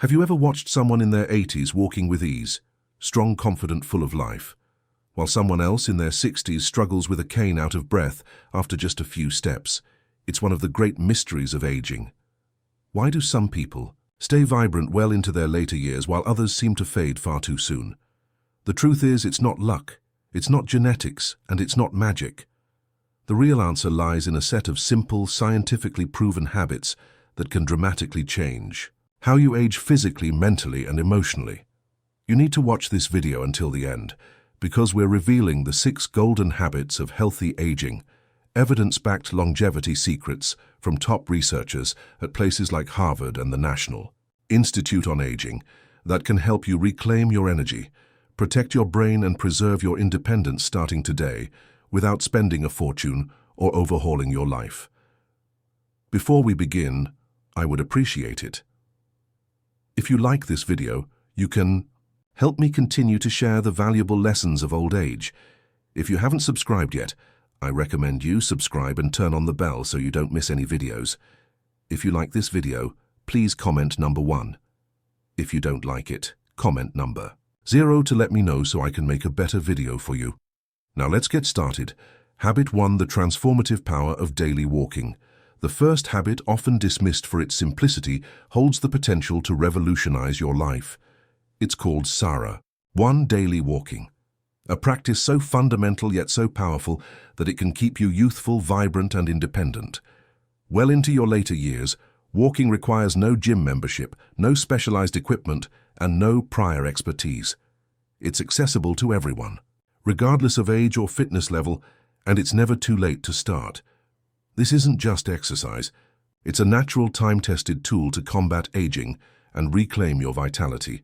Have you ever watched someone in their 80s walking with ease, strong, confident, full of life, while someone else in their 60s struggles with a cane out of breath after just a few steps? It's one of the great mysteries of aging. Why do some people stay vibrant well into their later years while others seem to fade far too soon? The truth is, it's not luck, it's not genetics, and it's not magic. The real answer lies in a set of simple, scientifically proven habits that can dramatically change how you age physically, mentally, and emotionally. You need to watch this video until the end, because we're revealing the 6 golden habits of healthy aging, evidence-backed longevity secrets from top researchers at places like Harvard and the National Institute on Aging that can help you reclaim your energy, protect your brain, and preserve your independence starting today without spending a fortune or overhauling your life. Before we begin, I would appreciate it if you like this video, you can help me continue to share the valuable lessons of old age. If you haven't subscribed yet, I recommend you subscribe and turn on the bell so you don't miss any videos. If you like this video, please comment number 1. If you don't like it, comment number 0 to let me know so I can make a better video for you. Now let's get started. Habit 1: the transformative power of daily walking. The first habit, often dismissed for its simplicity, holds the potential to revolutionize your life. It's called SARA, 1 daily walking. A practice so fundamental yet so powerful that it can keep you youthful, vibrant, and independent. Well into your later years, walking requires no gym membership, no specialized equipment, and no prior expertise. It's accessible to everyone, regardless of age or fitness level, and it's never too late to start. This isn't just exercise. It's a natural, time-tested tool to combat aging and reclaim your vitality.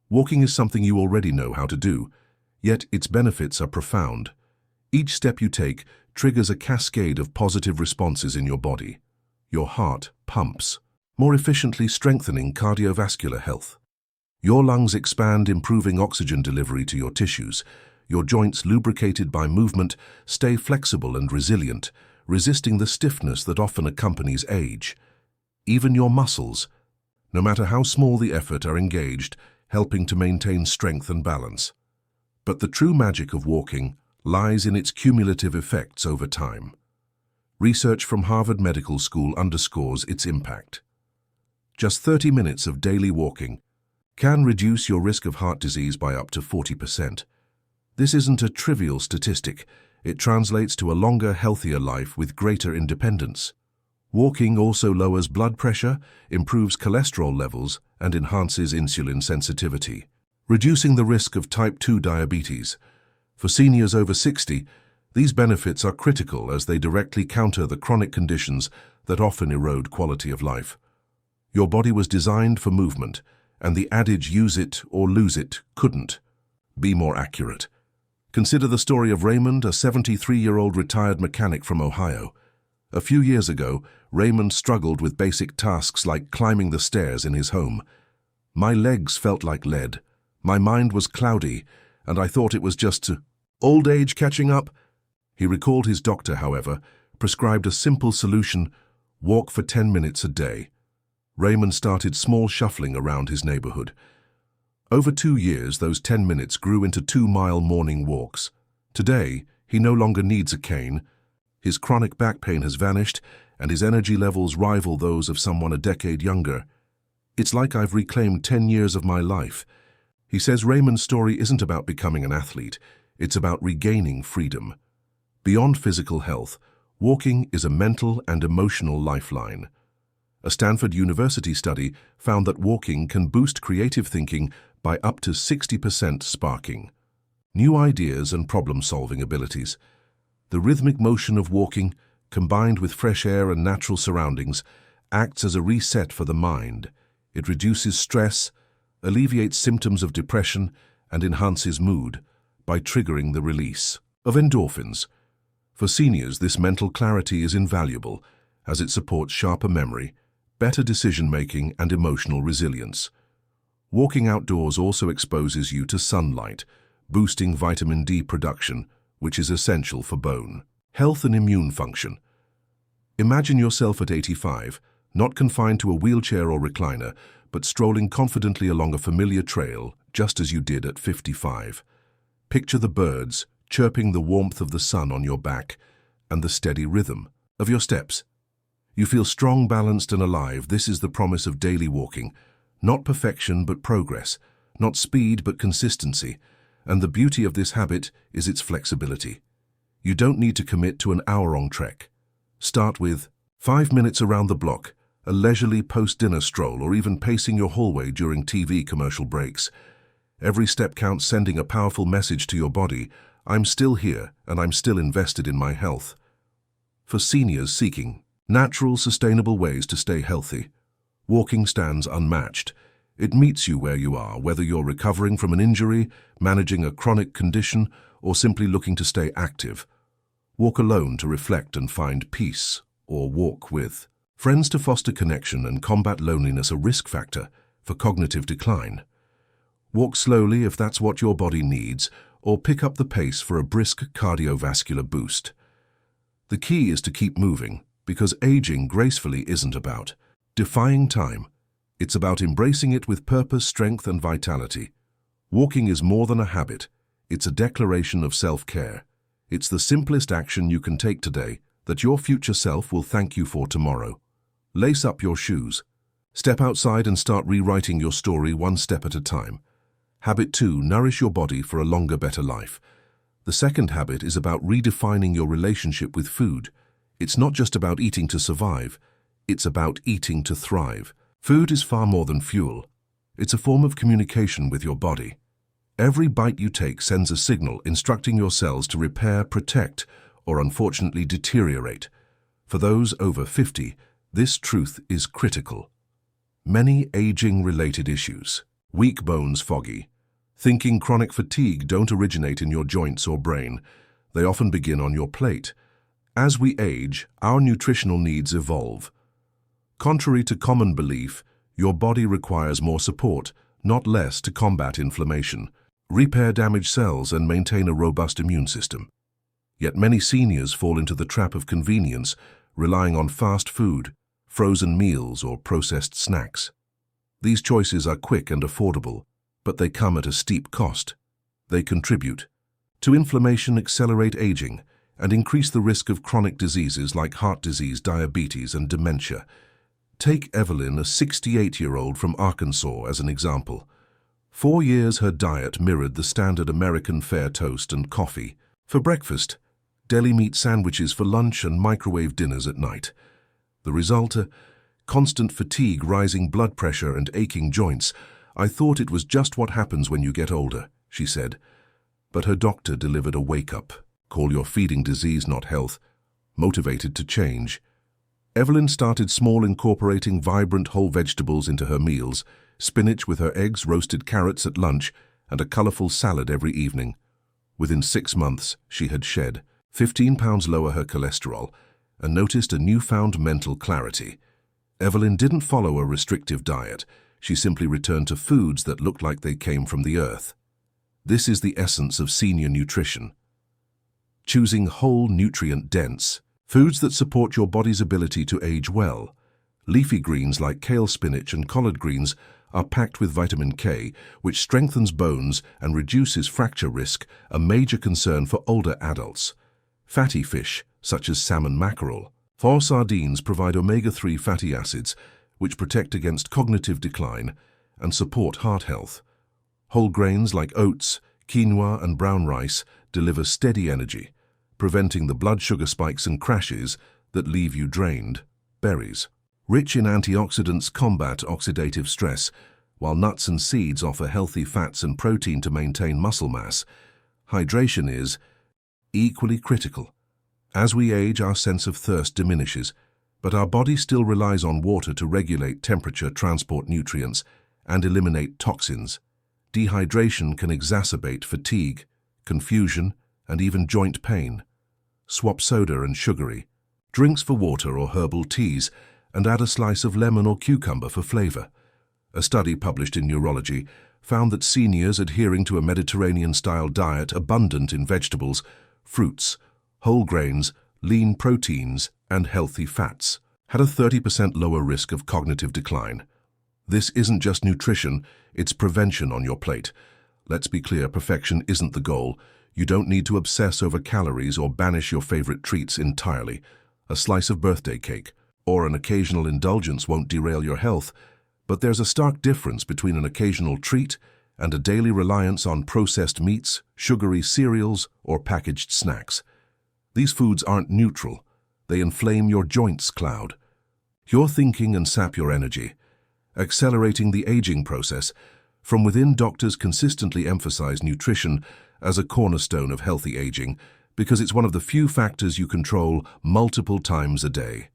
Walking is something you already know how to do, yet its benefits are profound. Each step you take triggers a cascade of positive responses in your body. Your heart pumps more efficiently, strengthening cardiovascular health. Your lungs expand, improving oxygen delivery to your tissues. Your joints, lubricated by movement, stay flexible and resilient, resisting the stiffness that often accompanies age. Even your muscles, no matter how small the effort, are engaged, helping to maintain strength and balance. But the true magic of walking lies in its cumulative effects over time. Research from Harvard Medical School underscores its impact. Just 30 minutes of daily walking can reduce your risk of heart disease by up to 40%. This isn't a trivial statistic. It translates to a longer, healthier life with greater independence. Walking also lowers blood pressure, improves cholesterol levels, and enhances insulin sensitivity, reducing the risk of type 2 diabetes. For seniors over 60, these benefits are critical as they directly counter the chronic conditions that often erode quality of life. Your body was designed for movement, and the adage "use it or lose it" couldn't be more accurate. Consider the story of Raymond, a 73-year-old retired mechanic from Ohio. A few years ago, Raymond struggled with basic tasks like climbing the stairs in his home. "My legs felt like lead, my mind was cloudy, and I thought it was just old age catching up." He recalled his doctor, however, prescribed a simple solution: walk for 10 minutes a day. Raymond started small, shuffling around his neighborhood. Over 2 years, those 10 minutes grew into 2-mile morning walks. Today, he no longer needs a cane. His chronic back pain has vanished, and his energy levels rival those of someone a decade younger. "It's like I've reclaimed 10 years of my life." He says Raymond's story isn't about becoming an athlete. It's about regaining freedom. Beyond physical health, walking is a mental and emotional lifeline. A Stanford University study found that walking can boost creative thinking by up to 60%, sparking new ideas and problem-solving abilities. The rhythmic motion of walking, combined with fresh air and natural surroundings, acts as a reset for the mind. It reduces stress, alleviates symptoms of depression, and enhances mood by triggering the release of endorphins. For seniors, this mental clarity is invaluable as it supports sharper memory, better decision-making, and emotional resilience. Walking outdoors also exposes you to sunlight, boosting vitamin D production, which is essential for bone health and immune function. Imagine yourself at 85, not confined to a wheelchair or recliner, but strolling confidently along a familiar trail, just as you did at 55. Picture the birds chirping, the warmth of the sun on your back, and the steady rhythm of your steps. You feel strong, balanced, and alive. This is the promise of daily walking. Not perfection, but progress. Not speed, but consistency. And the beauty of this habit is its flexibility. You don't need to commit to an hour-long trek. Start with 5 minutes around the block, a leisurely post-dinner stroll, or even pacing your hallway during TV commercial breaks. Every step counts, sending a powerful message to your body: I'm still here, and I'm still invested in my health. For seniors seeking natural, sustainable ways to stay healthy, walking stands unmatched. It meets you where you are, whether you're recovering from an injury, managing a chronic condition, or simply looking to stay active. Walk alone to reflect and find peace, or walk with friends to foster connection and combat loneliness, a risk factor for cognitive decline. Walk slowly if that's what your body needs, or pick up the pace for a brisk cardiovascular boost. The key is to keep moving, because aging gracefully isn't about defying time. It's about embracing it with purpose, strength, and vitality. Walking is more than a habit. It's a declaration of self-care. It's the simplest action you can take today that your future self will thank you for tomorrow. Lace up your shoes. Step outside and start rewriting your story one step at a time. Habit 2, nourish your body for a longer, better life. The second habit is about redefining your relationship with food. It's not just about eating to survive. It's about eating to thrive. Food is far more than fuel. It's a form of communication with your body. Every bite you take sends a signal instructing your cells to repair, protect, or unfortunately deteriorate. For those over 50, this truth is critical. Many aging-related issues, weak bones, foggy, thinking, chronic fatigue don't originate in your joints or brain. They often begin on your plate. As we age, our nutritional needs evolve. Contrary to common belief, your body requires more support, not less, to combat inflammation, repair damaged cells, and maintain a robust immune system. Yet many seniors fall into the trap of convenience, relying on fast food, frozen meals, or processed snacks. These choices are quick and affordable, but they come at a steep cost. They contribute to inflammation, accelerate aging, and increase the risk of chronic diseases like heart disease, diabetes, and dementia. Take Evelyn, a 68-year-old from Arkansas, as an example. 4 years her diet mirrored the standard American fare: toast and coffee for breakfast, deli meat sandwiches for lunch, and microwave dinners at night. The result? Constant fatigue, rising blood pressure, and aching joints. I thought it was just what happens when you get older, she said. But her doctor delivered a wake-up call: your feeding disease, not health. Motivated to change, Evelyn started small, incorporating vibrant whole vegetables into her meals, spinach with her eggs, roasted carrots at lunch, and a colorful salad every evening. Within 6 months, she had shed 15 pounds, lower her cholesterol, and noticed a newfound mental clarity. Evelyn didn't follow a restrictive diet. She simply returned to foods that looked like they came from the earth. This is the essence of senior nutrition. Choosing whole, nutrient-dense foods that support your body's ability to age well. Leafy greens like kale, spinach, and collard greens are packed with vitamin K, which strengthens bones and reduces fracture risk, a major concern for older adults. Fatty fish, such as salmon, mackerel, or sardines, provide omega-3 fatty acids, which protect against cognitive decline and support heart health. Whole grains like oats, quinoa, and brown rice deliver steady energy, preventing the blood sugar spikes and crashes that leave you drained. Berries, rich in antioxidants, combat oxidative stress, while nuts and seeds offer healthy fats and protein to maintain muscle mass. Hydration is equally critical. As we age, our sense of thirst diminishes, but our body still relies on water to regulate temperature, transport nutrients, and eliminate toxins. Dehydration can exacerbate fatigue, confusion, and even joint pain. Swap soda and sugary drinks for water or herbal teas, and add a slice of lemon or cucumber for flavor. A study published in Neurology found that seniors adhering to a Mediterranean-style diet abundant in vegetables, fruits, whole grains, lean proteins, and healthy fats had a 30% lower risk of cognitive decline. This isn't just nutrition, it's prevention on your plate. Let's be clear, perfection isn't the goal. You don't need to obsess over calories or banish your favorite treats entirely. A slice of birthday cake or an occasional indulgence won't derail your health, but there's a stark difference between an occasional treat and a daily reliance on processed meats, sugary cereals, or packaged snacks. These foods aren't neutral. They inflame your joints, cloud your thinking and sap your energy, accelerating the aging process. From within, doctors consistently emphasize nutrition as a cornerstone of healthy aging because it's one of the few factors you control multiple times a day.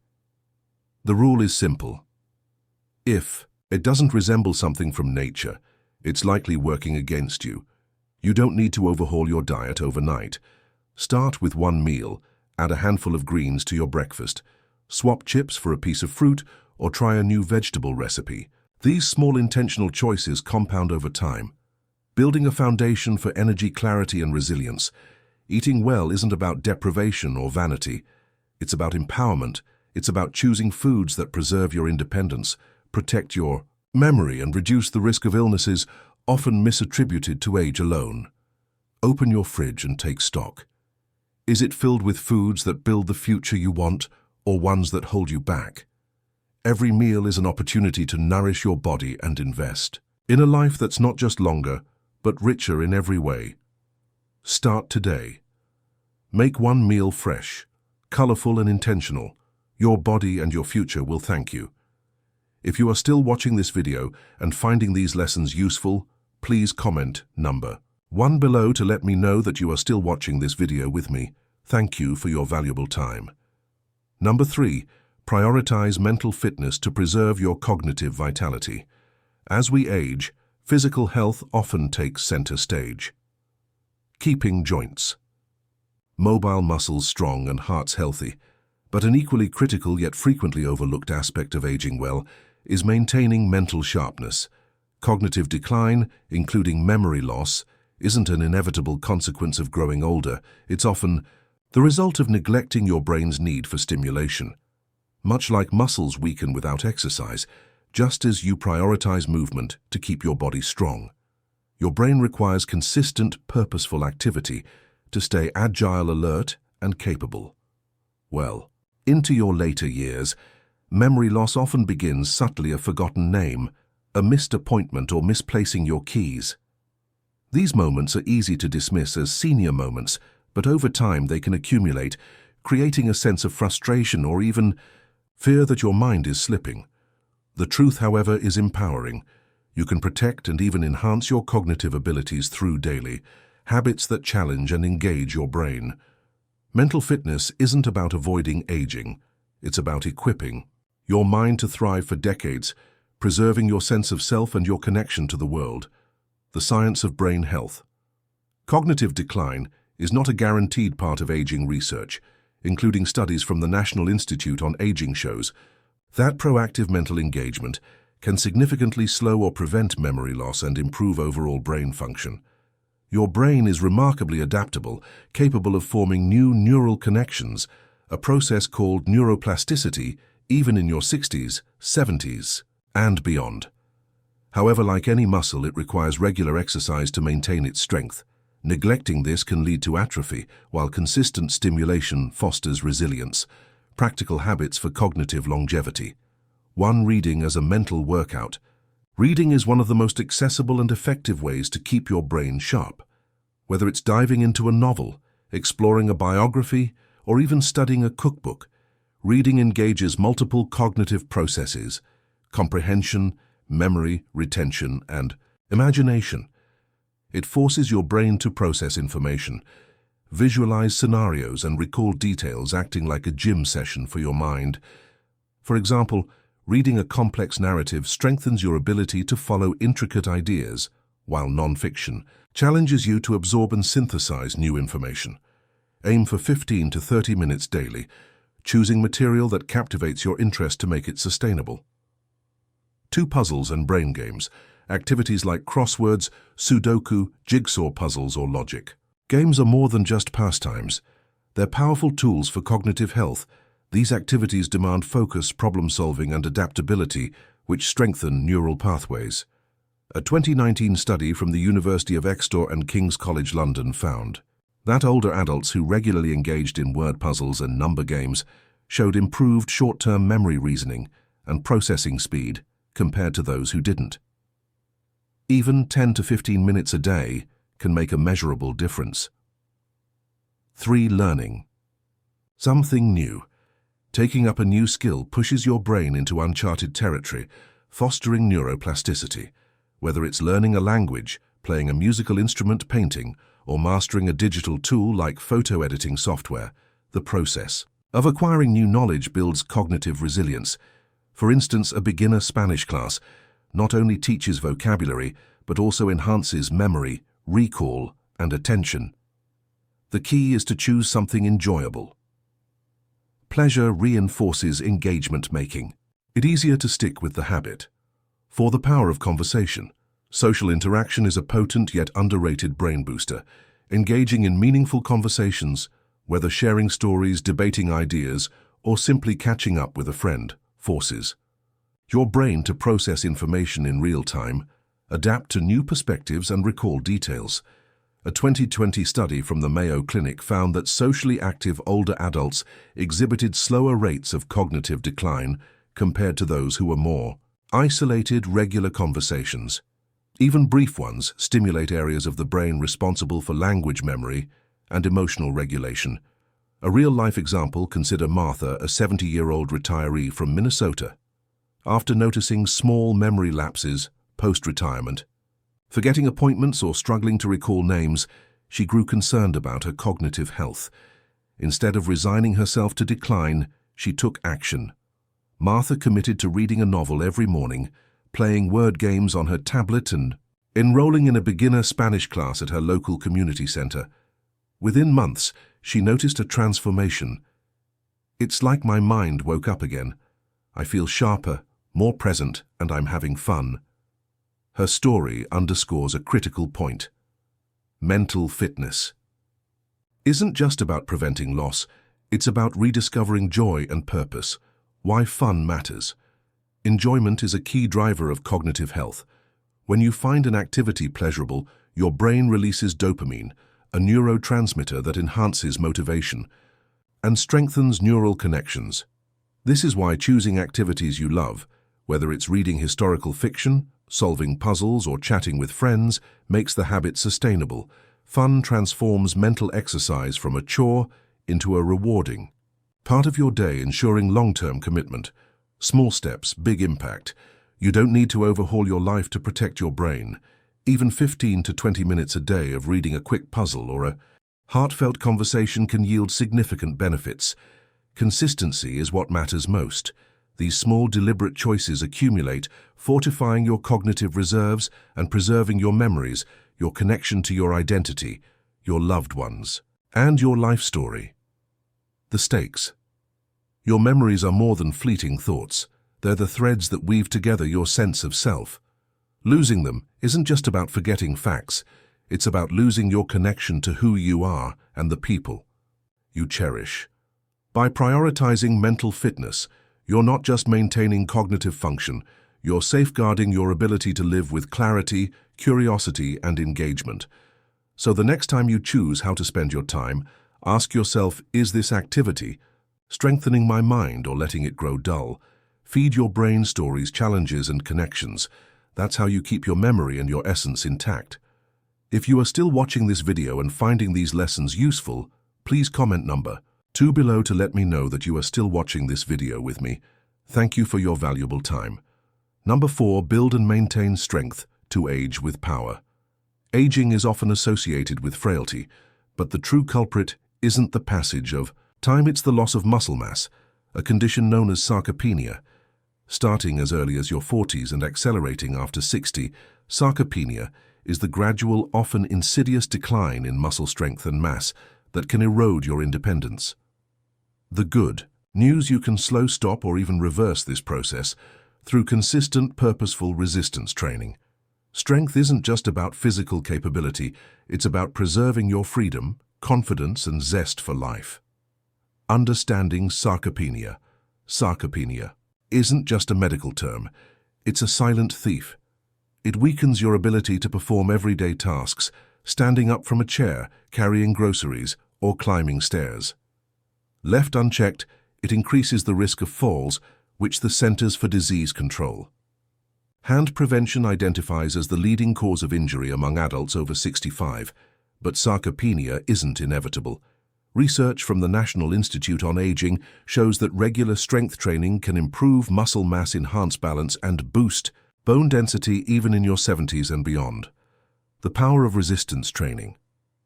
The rule is simple. If it doesn't resemble something from nature, it's likely working against you. You don't need to overhaul your diet overnight. Start with one meal, add a handful of greens to your breakfast, swap chips for a piece of fruit, or try a new vegetable recipe. These small intentional choices compound over time, building a foundation for energy, clarity, and resilience. Eating well isn't about deprivation or vanity. It's about empowerment. It's about choosing foods that preserve your independence, protect your memory, and reduce the risk of illnesses often misattributed to age alone. Open your fridge and take stock. Is it filled with foods that build the future you want, or ones that hold you back? Every meal is an opportunity to nourish your body and invest in a life that's not just longer, but richer in every way. Start today. Make one meal fresh, colorful, and intentional. Your body and your future will thank you. If you are still watching this video and finding these lessons useful, please comment number 1 below to let me know that you are still watching this video with me. Thank you for your valuable time. Number 3, prioritize mental fitness to preserve your cognitive vitality. As we age, physical health often takes center stage. Keeping joints, mobile muscles strong and hearts healthy, but an equally critical yet frequently overlooked aspect of aging well is maintaining mental sharpness. Cognitive decline, including memory loss, isn't an inevitable consequence of growing older. It's often the result of neglecting your brain's need for stimulation. Much like muscles weaken without exercise, just as you prioritize movement to keep your body strong, your brain requires consistent, purposeful activity to stay agile, alert, and capable. Well, into your later years, memory loss often begins subtly: a forgotten name, a missed appointment, or misplacing your keys. These moments are easy to dismiss as senior moments, but over time they can accumulate, creating a sense of frustration or even fear that your mind is slipping. The truth, however, is empowering. You can protect and even enhance your cognitive abilities through daily habits that challenge and engage your brain. Mental fitness isn't about avoiding aging. It's about equipping your mind to thrive for decades, preserving your sense of self and your connection to the world. The science of brain health. Cognitive decline is not a guaranteed part of aging research, including studies from the National Institute on Aging shows that proactive mental engagement can significantly slow or prevent memory loss and improve overall brain function. Your brain is remarkably adaptable, capable of forming new neural connections, a process called neuroplasticity, even in your 60s, 70s, and beyond. However, like any muscle, it requires regular exercise to maintain its strength. Neglecting this can lead to atrophy, while consistent stimulation fosters resilience. Practical habits for cognitive longevity. 1. Reading as a mental workout. Reading is one of the most accessible and effective ways to keep your brain sharp. Whether it's diving into a novel, exploring a biography, or even studying a cookbook, reading engages multiple cognitive processes: comprehension, memory, retention, and imagination. It forces your brain to process information, visualize scenarios, and recall details, acting like a gym session for your mind. For example, reading a complex narrative strengthens your ability to follow intricate ideas, while non-fiction challenges you to absorb and synthesize new information. Aim for 15 to 30 minutes daily, choosing material that captivates your interest to make it sustainable. 2. Puzzles and brain games. Activities like crosswords, Sudoku, jigsaw puzzles, or logic. Games are more than just pastimes. They're powerful tools for cognitive health. These activities demand focus, problem-solving, and adaptability, which strengthen neural pathways. A 2019 study from the University of Exeter and King's College London found that older adults who regularly engaged in word puzzles and number games showed improved short-term memory reasoning and processing speed compared to those who didn't. Even 10 to 15 minutes a day can make a measurable difference. 3. Learning. Something new. Taking up a new skill pushes your brain into uncharted territory, fostering neuroplasticity. Whether it's learning a language, playing a musical instrument, painting, or mastering a digital tool like photo editing software, the process of acquiring new knowledge builds cognitive resilience. For instance, a beginner Spanish class not only teaches vocabulary, but also enhances memory, recall, and attention. The key is to choose something enjoyable. Pleasure reinforces engagement making. It's easier to stick with the habit. 4. The power of conversation. Social interaction is a potent yet underrated brain booster. Engaging in meaningful conversations, whether sharing stories, debating ideas, or simply catching up with a friend, forces your brain to process information in real time, adapt to new perspectives, and recall details. A 2020 study from the Mayo Clinic found that socially active older adults exhibited slower rates of cognitive decline compared to those who were more isolated. Regular conversations, even brief ones, stimulate areas of the brain responsible for language memory and emotional regulation. A real-life example, consider Martha, a 70-year-old retiree from Minnesota. After noticing small memory lapses post-retirement, forgetting appointments or struggling to recall names, she grew concerned about her cognitive health. Instead of resigning herself to decline, she took action. Martha committed to reading a novel every morning, playing word games on her tablet, and enrolling in a beginner Spanish class at her local community center. Within months, she noticed a transformation. "It's like my mind woke up again. I feel sharper, more present, and I'm having fun." Her story underscores a critical point. Mental fitness isn't just about preventing loss, it's about rediscovering joy and purpose. Why fun matters. Enjoyment is a key driver of cognitive health. When you find an activity pleasurable, your brain releases dopamine, a neurotransmitter that enhances motivation and strengthens neural connections. This is why choosing activities you love, whether it's reading historical fiction, solving puzzles, or chatting with friends, makes the habit sustainable. Fun transforms mental exercise from a chore into a rewarding part of your day, ensuring long-term commitment. Small steps, big impact. You don't need to overhaul your life to protect your brain. Even 15 to 20 minutes a day of reading a quick puzzle or a heartfelt conversation can yield significant benefits. Consistency is what matters most. These small, deliberate choices accumulate, fortifying your cognitive reserves and preserving your memories, your connection to your identity, your loved ones, and your life story. The stakes. Your memories are more than fleeting thoughts. They're the threads that weave together your sense of self. Losing them isn't just about forgetting facts. It's about losing your connection to who you are and the people you cherish. By prioritizing mental fitness, you're not just maintaining cognitive function, you're safeguarding your ability to live with clarity, curiosity, and engagement. So the next time you choose how to spend your time, ask yourself, is this activity strengthening my mind or letting it grow dull? Feed your brain stories, challenges, and connections. That's how you keep your memory and your essence intact. If you are still watching this video and finding these lessons useful, please comment number 2 below to let me know that you are still watching this video with me. Thank you for your valuable time. Number 4, build and maintain strength to age with power. Aging is often associated with frailty, but the true culprit isn't the passage of time, it's the loss of muscle mass, a condition known as sarcopenia. Starting as early as your 40s and accelerating after 60, sarcopenia is the gradual, often insidious decline in muscle strength and mass that can erode your independence. The good news: you can slow, stop, or even reverse this process through consistent, purposeful resistance training. Strength isn't just about physical capability, it's about preserving your freedom, confidence, and zest for life. Understanding sarcopenia. Sarcopenia isn't just a medical term, It's a silent thief. It weakens your ability to perform everyday tasks, standing up from a chair, carrying groceries, or climbing stairs. Left unchecked, it increases the risk of falls, which the Centers for Disease Control. Hand prevention identifies as the leading cause of injury among adults over 65, but sarcopenia isn't inevitable. Research from the National Institute on Aging shows that regular strength training can improve muscle mass, enhance balance, and boost bone density even in your 70s and beyond. The power of resistance training.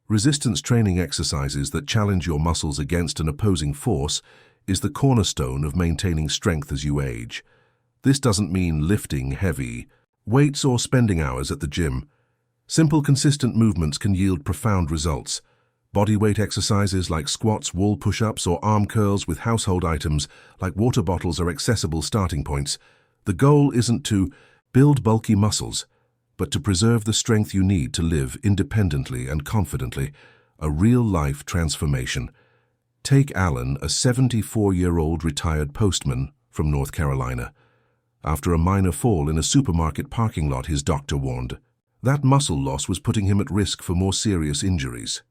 Resistance training exercises that challenge your muscles against an opposing force is the cornerstone of maintaining strength as you age. This doesn't mean lifting heavy weights or spending hours at the gym. Simple, consistent movements can yield profound results. Bodyweight exercises like squats, wall push-ups, or arm curls with household items like water bottles are accessible starting points. The goal isn't to build bulky muscles, but to preserve the strength you need to live independently and confidently, a real-life transformation. Take Alan, a 74-year-old retired postman from North Carolina. After a minor fall in a supermarket parking lot, his doctor warned that muscle loss was putting him at risk for more serious injuries.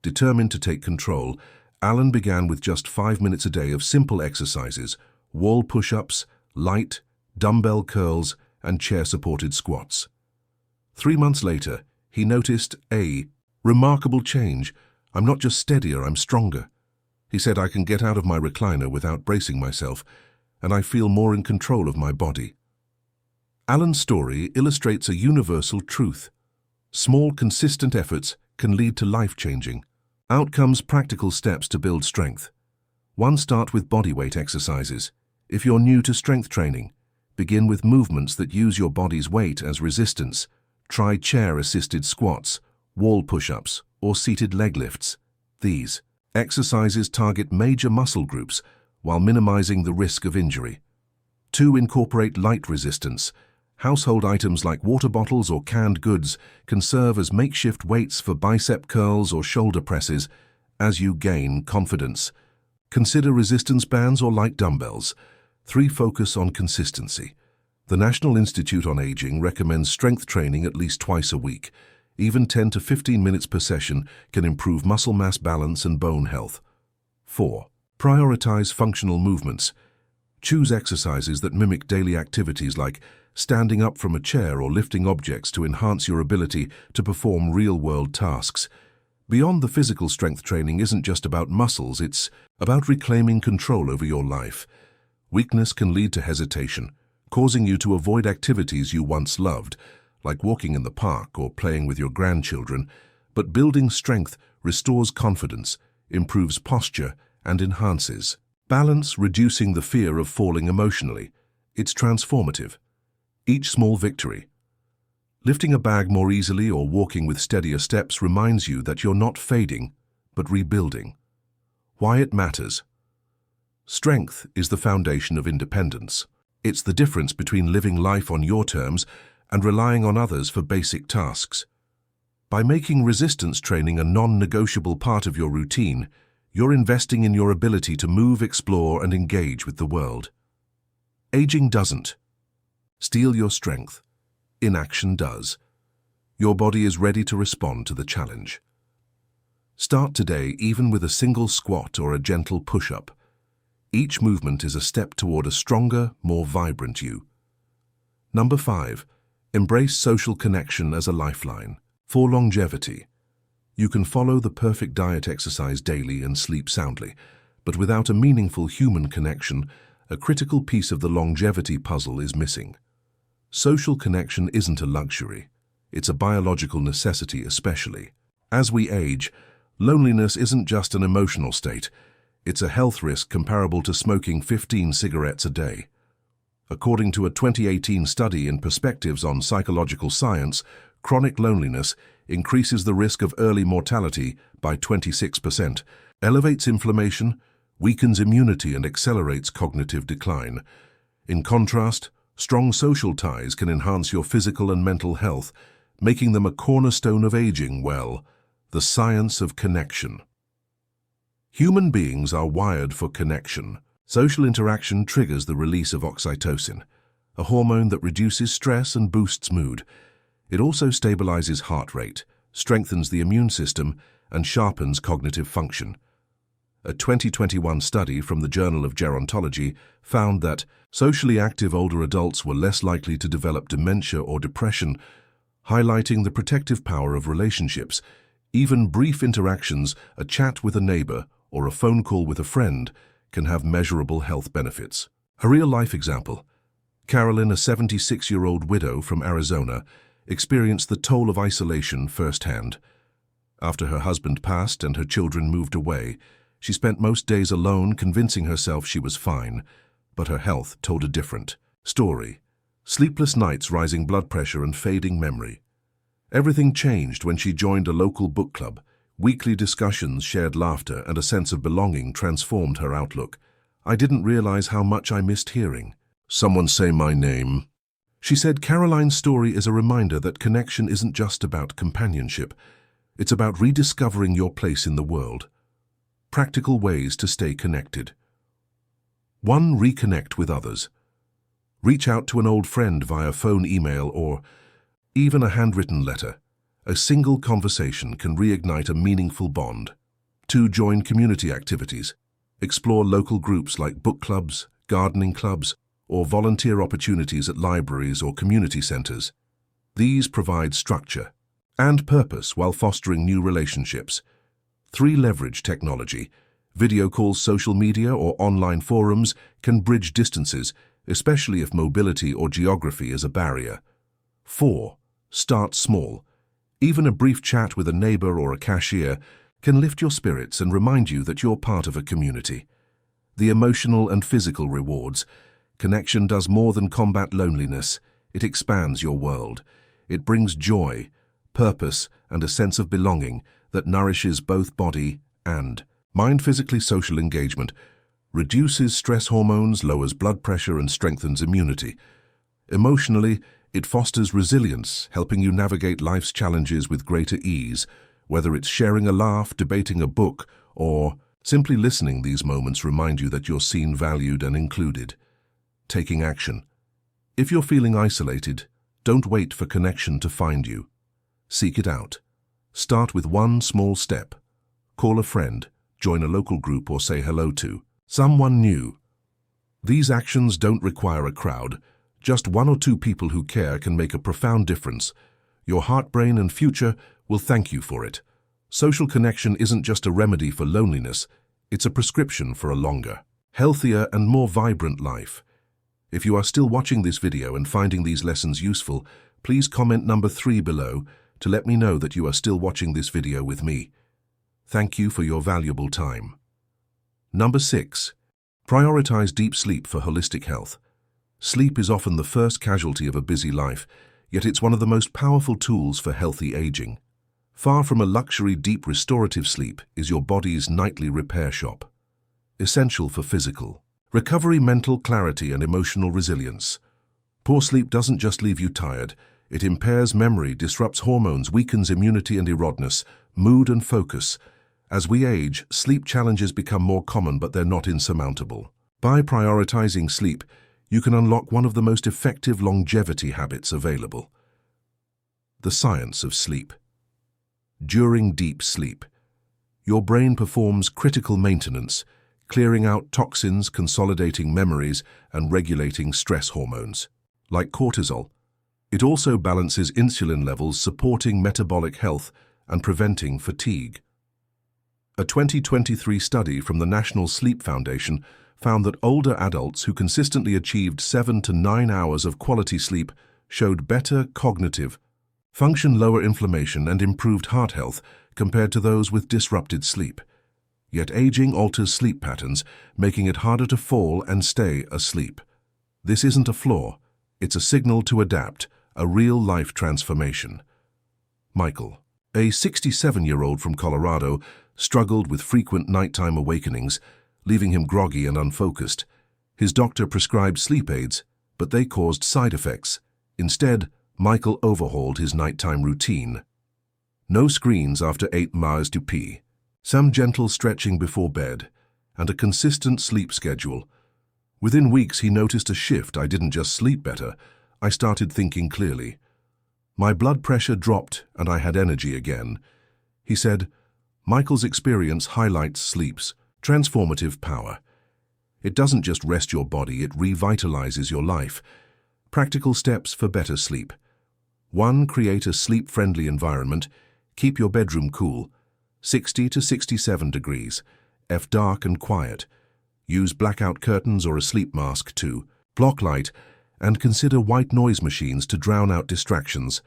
Determined to take control, Alan began with just 5 minutes a day of simple exercises: wall push-ups, light, dumbbell curls, and chair-supported squats. 3 months later, he noticed a remarkable change. "I'm not just steadier, I'm stronger." He said, "I can get out of my recliner without bracing myself, and I feel more in control of my body." Alan's story illustrates a universal truth. Small, consistent efforts can lead to life-changing outcomes. Practical steps to build strength. 1. Start with bodyweight exercises. If you're new to strength training, begin with movements that use your body's weight as resistance. Try chair-assisted squats, wall push-ups, or seated leg lifts. These exercises target major muscle groups while minimizing the risk of injury. 2. Incorporate light resistance. Household items like water bottles or canned goods can serve as makeshift weights for bicep curls or shoulder presses as you gain confidence. Consider resistance bands or light dumbbells. 3. Focus on consistency. The National Institute on Aging recommends strength training at least twice a week. Even 10 to 15 minutes per session can improve muscle mass, balance, and bone health. 4. Prioritize functional movements. Choose exercises that mimic daily activities like standing up from a chair or lifting objects to enhance your ability to perform real-world tasks. Beyond the physical, strength training isn't just about muscles, it's about reclaiming control over your life. Weakness can lead to hesitation, causing you to avoid activities you once loved, like walking in the park or playing with your grandchildren. But building strength restores confidence, improves posture, and enhances balance, reducing the fear of falling emotionally. It's transformative. Each small victory, lifting a bag more easily or walking with steadier steps, reminds you that you're not fading, but rebuilding. Why it matters. Strength is the foundation of independence. It's the difference between living life on your terms and relying on others for basic tasks. By making resistance training a non-negotiable part of your routine, you're investing in your ability to move, explore, and engage with the world. Aging doesn't steal your strength. Inaction does. Your body is ready to respond to the challenge. Start today, even with a single squat or a gentle push-up. Each movement is a step toward a stronger, more vibrant you. 5. Embrace social connection as a lifeline. For longevity, you can follow the perfect diet, exercise daily, and sleep soundly, but without a meaningful human connection, a critical piece of the longevity puzzle is missing. Social connection isn't a luxury. It's a biological necessity, especially as we age. Loneliness isn't just an emotional state. It's a health risk comparable to smoking 15 cigarettes a day. According to a 2018 study in Perspectives on Psychological Science, chronic loneliness increases the risk of early mortality by 26%, elevates inflammation, weakens immunity, and accelerates cognitive decline. In contrast, strong social ties can enhance your physical and mental health, making them a cornerstone of aging well. The science of connection. Human beings are wired for connection. Social interaction triggers the release of oxytocin, a hormone that reduces stress and boosts mood. It also stabilizes heart rate, strengthens the immune system, and sharpens cognitive function. A 2021 study from the Journal of Gerontology found that socially active older adults were less likely to develop dementia or depression, highlighting the protective power of relationships. Even brief interactions, a chat with a neighbor, or a phone call with a friend, can have measurable health benefits. A real-life example. Carolyn, a 76-year-old widow from Arizona, experienced the toll of isolation firsthand. After her husband passed and her children moved away, she spent most days alone convincing herself she was fine, but her health told a different story. Sleepless nights, rising blood pressure, and fading memory. Everything changed when she joined a local book club. Weekly discussions, shared laughter, and a sense of belonging transformed her outlook. "I didn't realize how much I missed hearing someone say my name," she said. Caroline's story is a reminder that connection isn't just about companionship. It's about rediscovering your place in the world. Practical ways to stay connected. 1. Reconnect with others. Reach out to an old friend via phone, email, or even a handwritten letter. A single conversation can reignite a meaningful bond. 2. Join community activities. Explore local groups like book clubs, gardening clubs, or volunteer opportunities at libraries or community centers. These provide structure and purpose while fostering new relationships. 3. Leverage technology. Video calls, social media, or online forums can bridge distances, especially if mobility or geography is a barrier. 4. Start small. Even a brief chat with a neighbor or a cashier can lift your spirits and remind you that you're part of a community. The emotional and physical rewards. Connection does more than combat loneliness. It expands your world. It brings joy, purpose, and a sense of belonging that nourishes both body and mind. Physically, social engagement reduces stress hormones, lowers blood pressure, and strengthens immunity. Emotionally, it fosters resilience, helping you navigate life's challenges with greater ease. Whether it's sharing a laugh, debating a book, or simply listening, these moments remind you that you're seen, valued, and included. Taking action. If you're feeling isolated, don't wait for connection to find you. Seek it out. Start with one small step. Call a friend, join a local group, or say hello to someone new. These actions don't require a crowd. Just 1 or 2 people who care can make a profound difference. Your heart, brain, and future will thank you for it. Social connection isn't just a remedy for loneliness, it's a prescription for a longer, healthier, and more vibrant life. If you are still watching this video and finding these lessons useful, please comment number 3 below to let me know that you are still watching this video with me. Thank you for your valuable time. Number 6. Prioritize deep sleep for holistic health. Sleep is often the first casualty of a busy life, yet it's one of the most powerful tools for healthy aging. Far from a luxury, deep restorative sleep is your body's nightly repair shop. Essential for physical recovery, mental clarity, and emotional resilience. Poor sleep doesn't just leave you tired, it impairs memory, disrupts hormones, weakens immunity and erodness, mood and focus. As we age, sleep challenges become more common, but they're not insurmountable. By prioritizing sleep, you can unlock one of the most effective longevity habits available. The science of sleep. During deep sleep, your brain performs critical maintenance, clearing out toxins, consolidating memories, and regulating stress hormones. Like cortisol, it also balances insulin levels, supporting metabolic health and preventing fatigue. A 2023 study from the National Sleep Foundation found that older adults who consistently achieved 7 to 9 hours of quality sleep showed better cognitive function, lower inflammation, and improved heart health compared to those with disrupted sleep. Yet aging alters sleep patterns, making it harder to fall and stay asleep. This isn't a flaw, it's a signal to adapt, a real-life transformation. Michael, a 67-year-old from Colorado, struggled with frequent nighttime awakenings, leaving him groggy and unfocused. His doctor prescribed sleep aids, but they caused side effects. Instead, Michael overhauled his nighttime routine. No screens after 8 hours du some gentle stretching before bed, and a consistent sleep schedule. Within weeks, he noticed a shift. I didn't just sleep better, I started thinking clearly. My blood pressure dropped and I had energy again. He said, Michael's experience highlights sleep's transformative power. It doesn't just rest your body, it revitalizes your life. Practical steps for better sleep. 1. Create a sleep-friendly environment. Keep your bedroom cool, 60 to 67 degrees. F dark and quiet. Use blackout curtains or a sleep mask to block light, and consider white noise machines to drown out distractions.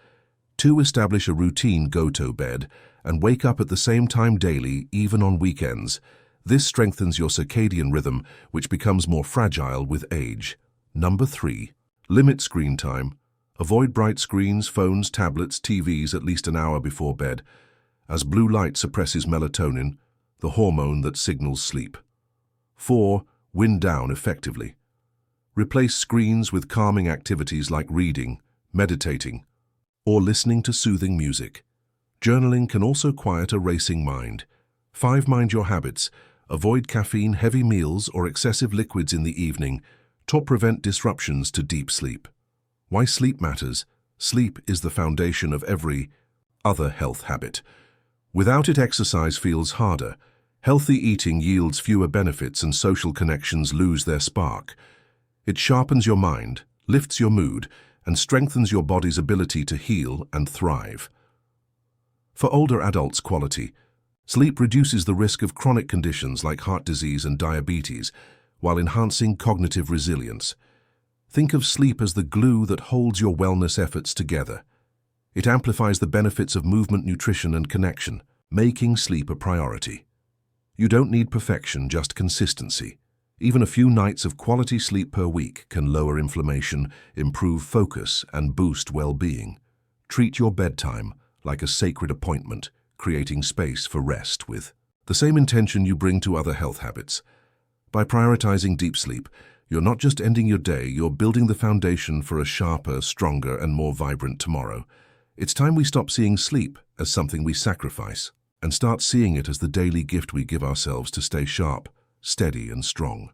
2. Establish a routine go-to bed and wake up at the same time daily, even on weekends. This strengthens your circadian rhythm, which becomes more fragile with age. 3. Limit screen time. Avoid bright screens, phones, tablets, TVs at least an hour before bed, as blue light suppresses melatonin, the hormone that signals sleep. 4. Wind down effectively. Replace screens with calming activities like reading, meditating, or listening to soothing music. Journaling can also quiet a racing mind. 5. Mind your habits. Avoid caffeine, heavy meals, or excessive liquids in the evening to prevent disruptions to deep sleep. Why sleep matters. Sleep is the foundation of every other health habit. Without it, exercise feels harder. Healthy eating yields fewer benefits and social connections lose their spark. It sharpens your mind, lifts your mood, and strengthens your body's ability to heal and thrive. For older adults, quality sleep reduces the risk of chronic conditions like heart disease and diabetes, while enhancing cognitive resilience. Think of sleep as the glue that holds your wellness efforts together. It amplifies the benefits of movement, nutrition, and connection, making sleep a priority. You don't need perfection, just consistency. Even a few nights of quality sleep per week can lower inflammation, improve focus, and boost well-being. Treat your bedtime like a sacred appointment, creating space for rest with the same intention you bring to other health habits. By prioritizing deep sleep, you're not just ending your day, you're building the foundation for a sharper, stronger, and more vibrant tomorrow. It's time we stop seeing sleep as something we sacrifice and start seeing it as the daily gift we give ourselves to stay sharp, steady, and strong.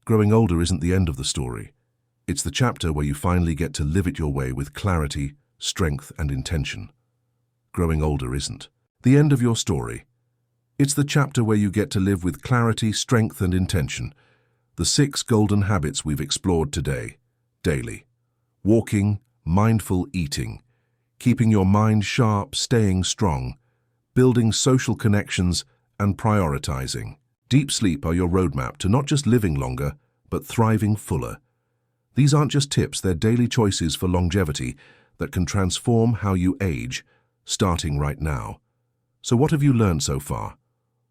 Growing older isn't the end of the story. It's the chapter where you finally get to live it your way with clarity, strength, and intention. Growing older isn't the end of your story. It's the chapter where you get to live with clarity, strength, and intention. The 6 golden habits we've explored today. Daily. Walking, mindful eating, keeping your mind sharp, staying strong, building social connections, and prioritizing. Deep sleep are your roadmap to not just living longer, but thriving fuller. These aren't just tips, they're daily choices for longevity that can transform how you age, starting right now. So what have you learned so far?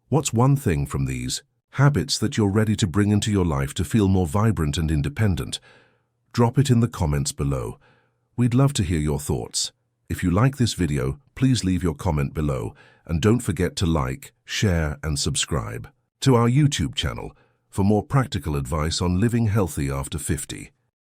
What's one thing from these habits that you're ready to bring into your life to feel more vibrant and independent? Drop it in the comments below. We'd love to hear your thoughts. If you like this video, please leave your comment below, and don't forget to like, share, and subscribe to our YouTube channel for more practical advice on living healthy after 50.